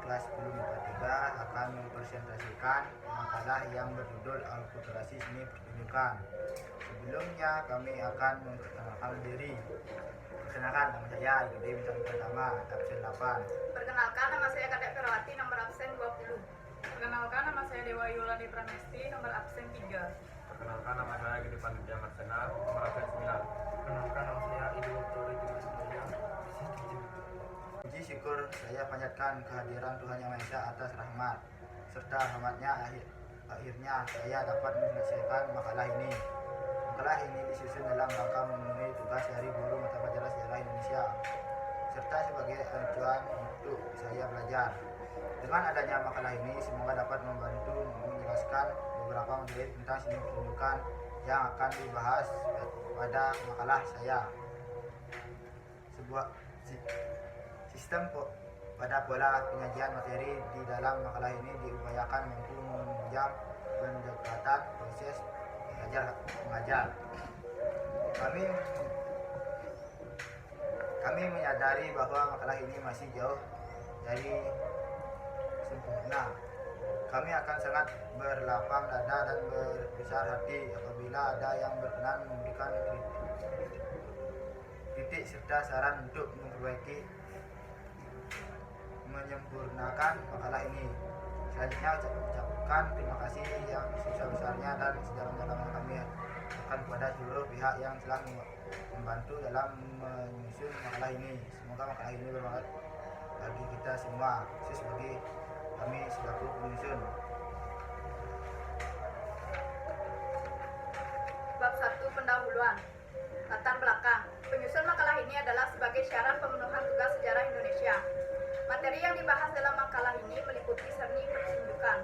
kelas 10 MIPA 3 akan mempresentasikan makalah yang berjudul Alkulturasi Seni Pertunjukan. Sebelumnya kami akan memperkenalkan diri. Perkenalkan, nama saya Yudi Bintang Pertama, absen 8. Perkenalkan, nama saya Kadek Ferawati, nomor absen 20. Perkenalkan, nama saya Dewa Yulani Pramesti, nomor absen 3. Perkenalkan, nama saya Gede Panditya Marcena, nomor absen 9. Perkenalkan, nama saya Ibu Tori Dimas Mulia, absen 7. Puji syukur saya panjatkan kehadiran Tuhan Yang Maha Esa atas rahmat serta rahmatnya akhirnya saya dapat menyelesaikan makalah ini. Makalah ini disusun dalam rangka memenuhi tugas dari guru mata pelajaran sejarah Indonesia serta sebagai acuan untuk saya belajar. Dengan adanya makalah ini semoga dapat membantu menjelaskan beberapa materi tentang seni pertunjukan yang akan dibahas pada makalah saya. Sebuah sistem pada pola penyajian materi di dalam makalah ini diupayakan mampu menunjang pendekatan proses belajar mengajar. Kami menyadari bahwa makalah ini masih jauh dari sempurna. Kami akan sangat berlapang dada dan berbesar hati apabila ada yang berkenan memberikan kritik serta saran untuk menyempurnakan makalah ini. Selanjutnya ucapkan terima kasih yang sebesar-besarnya dan sedalam-dalamnya kami akan kepada seluruh pihak yang telah membantu dalam menyusun makalah ini. Semoga makalah ini bermanfaat bagi kita semua, khusus bagi kami selaku penyusun. Bab 1, pendahuluan. Latar belakang. Penyusun makalah ini adalah sebagai syarat pemenuhan tugas sejarah Indonesia. Materi yang dibahas dalam makalah ini meliputi seni pertunjukan.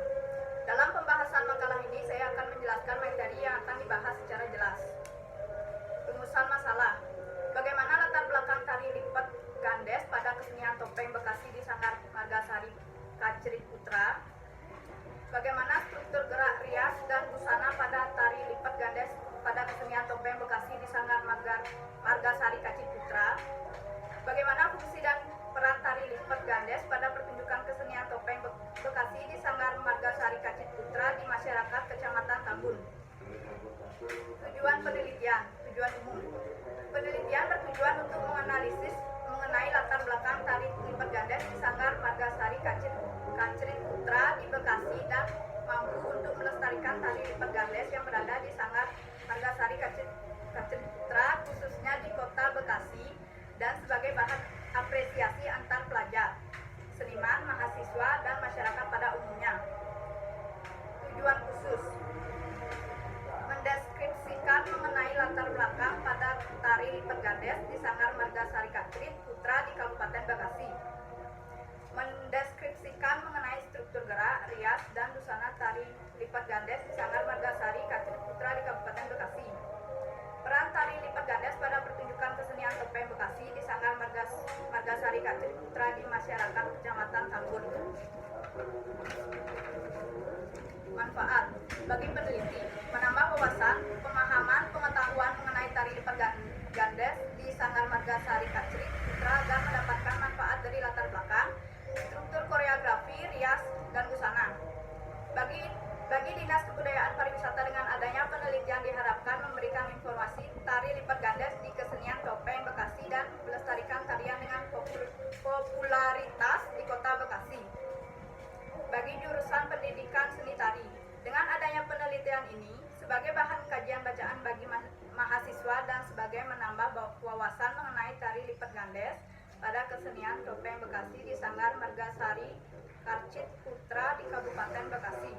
Dalam pembahasan makalah ini, saya akan menjelaskan materi yang akan dibahas secara jelas. Rumusan masalah. Bagaimana latar belakang tari lipat gandes pada kesenian topeng Bekasi di Sanggar Margasari Kacrit Putra? Bagaimana struktur gerak rias dan busana pada tari lipat gandes pada kesenian topeng Bekasi di Sanggar Margasari Kacrit Putra? Bagaimana fungsi dan peran tari lipat gandes pada pertunjukan kesenian topeng Bekasi di Sanggar Margasari Kacrit Putra di masyarakat Kecamatan Tambun? Tujuan penelitian. Tujuan umum. Penelitian bertujuan untuk menganalisis mengenai latar belakang tari lipat gandes di Sanggar Margasari Kacrit Putra di Bekasi dan mampu untuk melestarikan tari lipat gandes yang berada di Sanggar Margasari Kacrit Putra khususnya di kota Bekasi dan sebagai bahan apresiasi antar pelajar, seniman, mahasiswa, dan masyarakat pada umumnya. Tujuan khusus. Mendeskripsikan mengenai latar belakang pada tari lipat gandes di Sanggar Margasari Kacrit Putra di Kabupaten Bekasi. Mendeskripsikan mengenai struktur gerak, rias, dan busana tari lipat gandes di Sanggar Margasari Kacrit Putra di Kabupaten Bekasi. Peran tari lipat gandes pada pertunjukan kesenian topeng Bekasi di Sanggar Margasari Kacrit Putra di masyarakat Kecamatan Tambun. Manfaat bagi peneliti: menambah wawasan, pemahaman, pengetahuan mengenai tari lipat gandes di Sanggar Margasari Kacrit Putra dan mendapatkan manfaat dari latar belakang, struktur koreografi, rias, dan busana. Bagi Dinas Kebudayaan Pariwisata, dengan adanya penelitian diharapkan memberikan informasi tari lipat gandes di kesenian topeng Bekasi dan melestarikan tarian dengan popularitas di kota Bekasi. Bagi jurusan pendidikan seni tari, dengan adanya penelitian ini sebagai bahan kajian bacaan bagi mahasiswa dan sebagai menambah wawasan mengenai tari lipat gandes pada kesenian topeng Bekasi di Sanggar Margasari Kacrit Putra di Kabupaten Bekasi.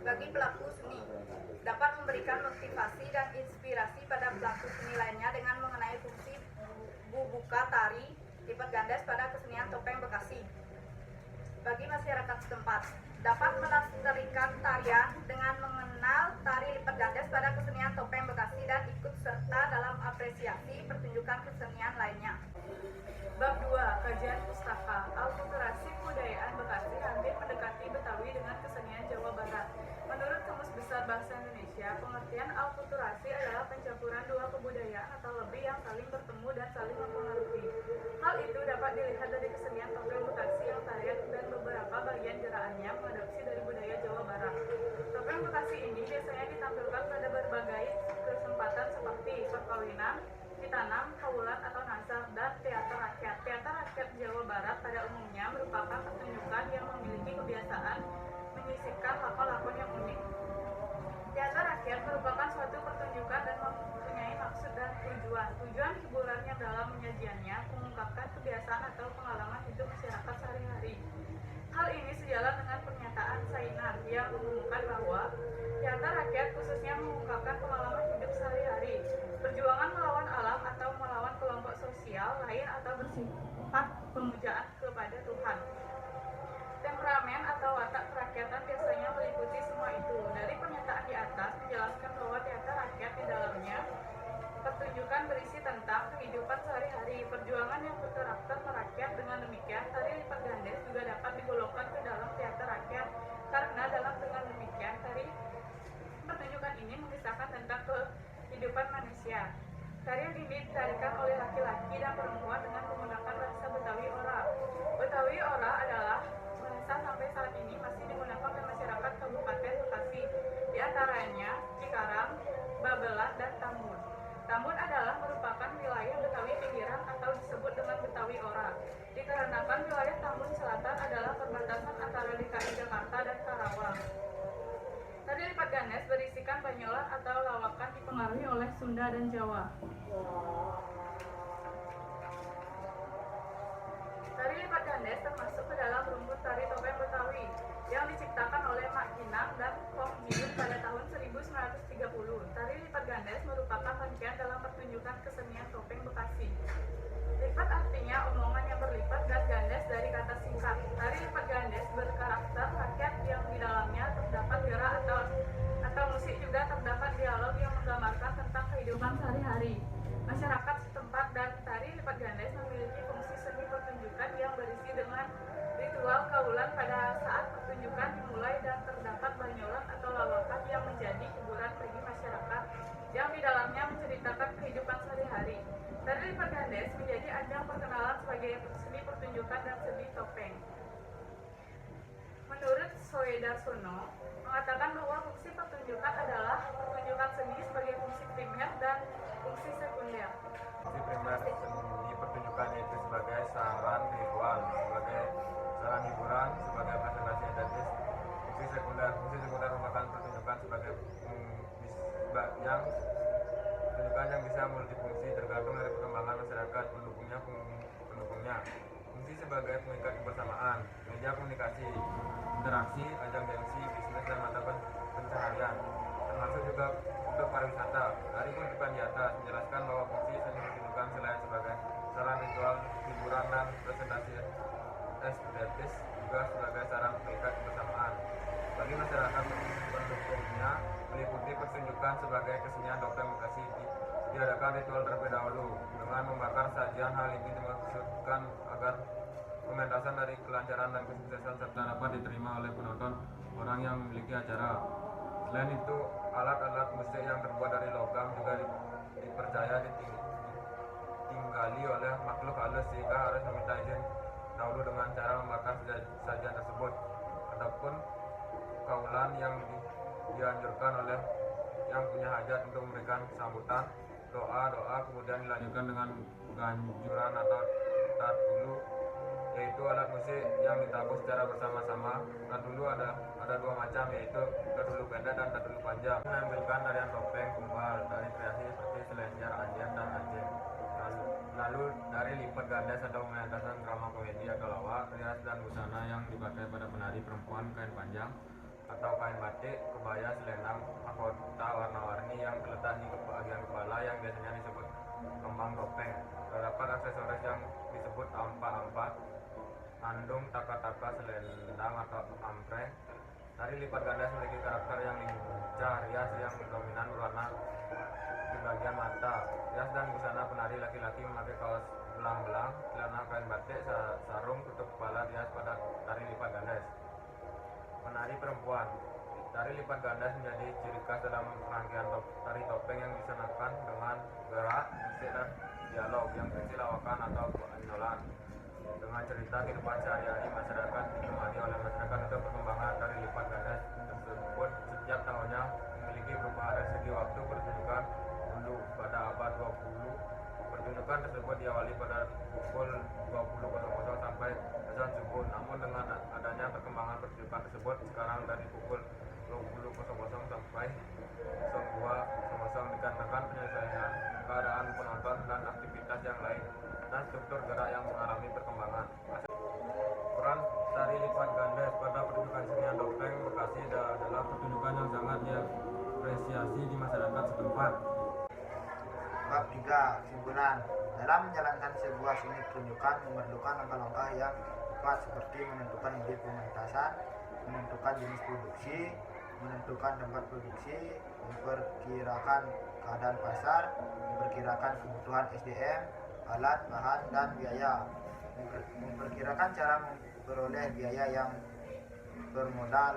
Bagi pelaku seni, dapat memberikan motivasi dan inspirasi pada pelaku seni lainnya dengan mengenai fungsi buka tari lipat gandes pada kesenian topeng Bekasi. Bagi masyarakat setempat, dapat melestarikan tarian dengan mengenal tari lipat gandes pada kesenian topeng Bekasi dan ikut serta dalam apresiasi pertunjukan kesenian lainnya. Bab 2, kajian pustaka. Alkulturasi kebudayaan Bekasi hampir mendekati Betawi dengan kesenian Jawa Barat. Menurut Kamus Besar Bahasa Indonesia, pengertian alkulturasi adalah pencampuran dua kebudayaan atau lebih yang saling bertemu dan saling mempengaruhi. Hal itu dapat dilihat dari kesenian topeng Bekasi yang tarian Teater rakyat merupakan suatu pertunjukan dan mempunyai maksud dan tujuan. Tujuan hiburan yang dalam penyajiannya mengungkapkan kebiasaan atau pengalaman hidup masyarakat sehari-hari. Hal ini sejalan dengan pernyataan Sainar yang mengumumkan bahwa teater rakyat khususnya mengungkapkan pengalaman hidup sehari-hari, perjuangan melawan alam atau melawan kelompok sosial lain atau bersifat pemujaan kepada Tuhan. Temperamen atau watak kerakyatan biasanya meliputi semua itu. Dari pernyataan di atas menjelaskan bahwa teater rakyat di dalamnya pertunjukan berisi tentang kehidupan sehari-hari, perjuangan yang berkarakter merakyat. Dengan demikian, tari lipat gandes juga dapat digolongkan ke dalam teater rakyat karena dengan demikian tari pertunjukan ini mengisahkan tentang kehidupan manusia. Tarian ini ditarikan oleh laki-laki dan perempuan dengan menggunakan bahasa Betawi Ora. Betawi Ora adalah bahasa sampai saat ini masih digunakan oleh masyarakat Kabupaten Bekasi, di antaranya Cikarang, Babelan, dan Tambun. Tambun adalah merupakan wilayah Betawi pinggiran atau disebut dengan Betawi Ora. Dikarenakan wilayah Tambun Selatan adalah perbatasan antara DKI Jakarta dan Karawang. Tari lipat gandes berisikan banyolan atau lawakan dipengaruhi oleh Sunda dan Jawa. Tari lipat gandes termasuk ke dalam rumpun tari topeng Betawi yang diciptakan oleh Mak Ginang dan Kong Jiun pada tahun 1930. Tari lipat gandes merupakan rangkaian dalam pertunjukan kesenian topeng Bekasi. Lipat artinya omongan yang berlipat dan gandes dari kata singkat. Tari lipat gandes berkarakter rakyat yang di dalamnya terdapat gerak atau musik, juga terdapat dialog yang menggambarkan tentang kehidupan sehari-hari masyarakat setempat, dan tari lipat gandes memiliki fungsi seni pertunjukan yang berisi dengan ritual kaulan pada saat pertunjukan dimulai, dan terdapat banyolan atau lawakan yang menjadi hiburan bagi masyarakat yang di dalamnya menceritakan kehidupan sehari-hari. Tari lipat gandes menjadi ajang perkenalan sebagai seni pertunjukan dan seni topeng. Menurut Soedarsono mengatakan bahwa fungsi pertunjukan adalah pertunjukan seni sebagai fungsi primer dan fungsi sekunder. Fungsi primer seni pertunjukan yaitu sebagai sarana ritual, sebagai sarana hiburan, sebagai presentasi estetis. Fungsi sekunder merupakan pertunjukan sebagai yang bisa multifungsi tergantung dari perkembangan masyarakat pendukungnya. Fungsi sebagai pengikat kebersamaan, media komunikasi, interaksi, ajang gengsi, bisnis, dan mata pencaharian, termasuk juga untuk pariwisata. Dari penunjukan di atas menjelaskan bahwa fungsi seni pertunjukan selain sebagai sarana ritual, hiburan, dan presentasi estetis juga sebagai sarana pengikat kebersamaan bagi masyarakat pendukungnya, meliputi pertunjukan sebagai kesenian topeng Bekasi diadakan ritual terlebih dahulu dengan membakar sajian. Hal ini dimaksudkan agar pementasan dari kelancaran dan kesuksesan serta dapat diterima oleh penonton orang yang memiliki acara. Selain itu, alat-alat musik yang terbuat dari logam juga dipercaya ditinggali oleh makhluk halus sehingga harus meminta izin dahulu dengan cara membakar sajian tersebut. Adapun kaulan yang dianjurkan oleh yang punya hajat untuk memberikan sambutan, doa kemudian dilanjutkan dengan ganjuran atau tatulu, yaitu alat musik yang ditabuh secara bersama-sama. Tatulu ada dua macam, yaitu tatulu pendek dan tatulu panjang. Menampilkan tarian topeng kumbal dari kreasi seperti selenjar, anjir, dan anjing. Lalu dari lipat gandes atau pementasan drama komedi atau lawak, rias dan busana yang dipakai pada penari perempuan, kain panjang atau kain batik, kebaya, selendang, mahkota warna-warni yang terletak di bagian kepala yang biasanya disebut kembang topeng. Terdapat aksesoris yang disebut ampa-ampa, andung, taka-taka, selendang atau ampreng. Tari lipat gandes memiliki karakter yang lincah, rias yang dominan berwarna di bagian mata. Rias dan busana penari laki-laki memakai kaos belang-belang, celana kain batik, sarung tutup kepala rias pada tari lipat gandes. Penari perempuan. Tari lipat gandes menjadi ciri khas dalam rangkaian tari topeng yang disanakan dengan gerak, musik, dan dialog yang berisi lawakan atau banyolan dengan cerita kehidupan sehari-hari masyarakat, ditemani oleh masyarakat. Untuk perkembangan tari lipat gandes tersebut setiap tahunnya memiliki perubahan dari segi waktu pertunjukan. Dulu pada abad 20, pertunjukan tersebut diawali pada pukul 20.00 sampai azan subuh. Namun dengan adanya perkembangan pertunjukan tersebut, sekarang dari pukul 20.00 sampai 02.00 dikarenakan penyelesaian keadaan penonton dan aktivitas yang lain dan struktur gerak yang mengalami perkembangan. Peran tari lipat gandes pada pertunjukan kesenian topeng Bekasi adalah pertunjukan yang sangat diapresiasi di masyarakat setempat. Bab 3. Kesimpulan. Dalam menjalankan sebuah seni pertunjukan memerlukan langkah-langkah yang tepat seperti menentukan ide pementasan, menentukan jenis produksi, menentukan tempat produksi, memperkirakan keadaan pasar, memperkirakan kebutuhan SDM, alat, bahan, dan biaya, memperkirakan cara memperoleh biaya yang bermodal,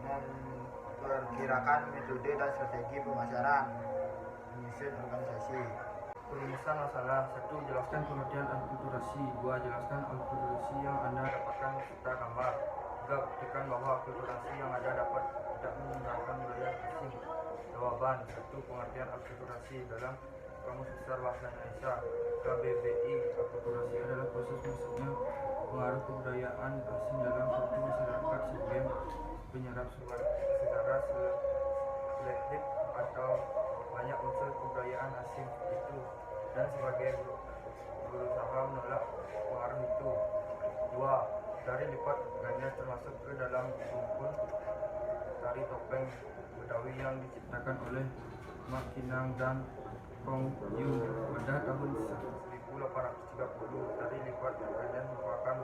memperkirakan metode dan strategi pemasaran, menyusun organisasi. Perumusan masalah. 1. Jelaskan pengertian akulturasi. 2. Jelaskan akulturasi yang Anda dapatkan serta gambar. 3. Buktikan bahwa akulturasi yang ada dapat tidak menggunakan budaya asing. Jawaban. 1. Pengertian akulturasi dalam Kamus Besar Bahasa Indonesia KBBI. Akulturasi adalah proses masuknya pengaruh kebudayaan asing dalam suatu masyarakat sebagai penyerap secara selektif atau banyak unsur kebudayaan asing itu dan sebagai berusaha menolak pengaruh itu. 2. Tari lipat gandes termasuk ke dalam rumpun tari topeng Betawi yang diciptakan oleh Mak Kinang dan Kong Yu pada tahun 1830. Tari lipat gandes merupakan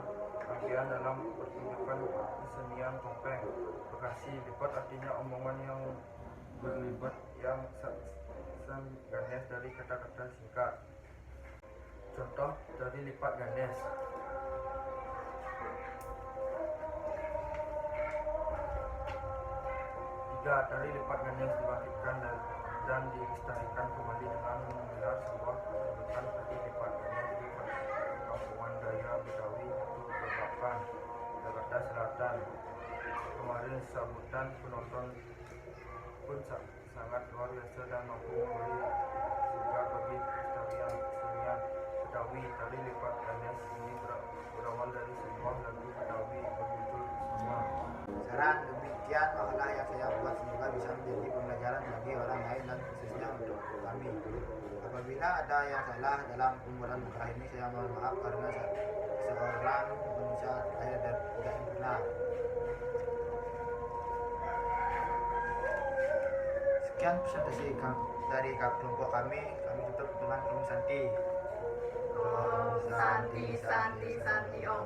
bagian dalam pertunjukan kesenian topeng Bekasi. Lipat artinya omongan yang berlipat yang gandes dari kata-kata singkat. Contoh tari lipat gandes. 3. Tari lipat gandes dibangkitkan dan dilestarikan kembali dengan menggelar sebuah pertunjukan tari lipat gandes di Kampungan Daya Betawi Babakan, Jakarta Selatan. Kemarin sambutan penonton pun sangat luar biasa dan mampu memberi segar bagi pelestarian kesenian Betawi. Tari lipat gandes ini berawal dari sebuah lagu Betawi berjudul Semua. Saran. Demikian makalah yang saya buat, semoga bisa menjadi pembelajaran bagi orang lain dan khususnya untuk kami. Apabila ada yang salah dalam pembuatan makalah ini, saya mohon maaf karena seorang manusia saya tidak sempurna. Sekian presentasi dari kelompok kami tutup dengan Om Santi. Om Santi, Santi, Santi, Om.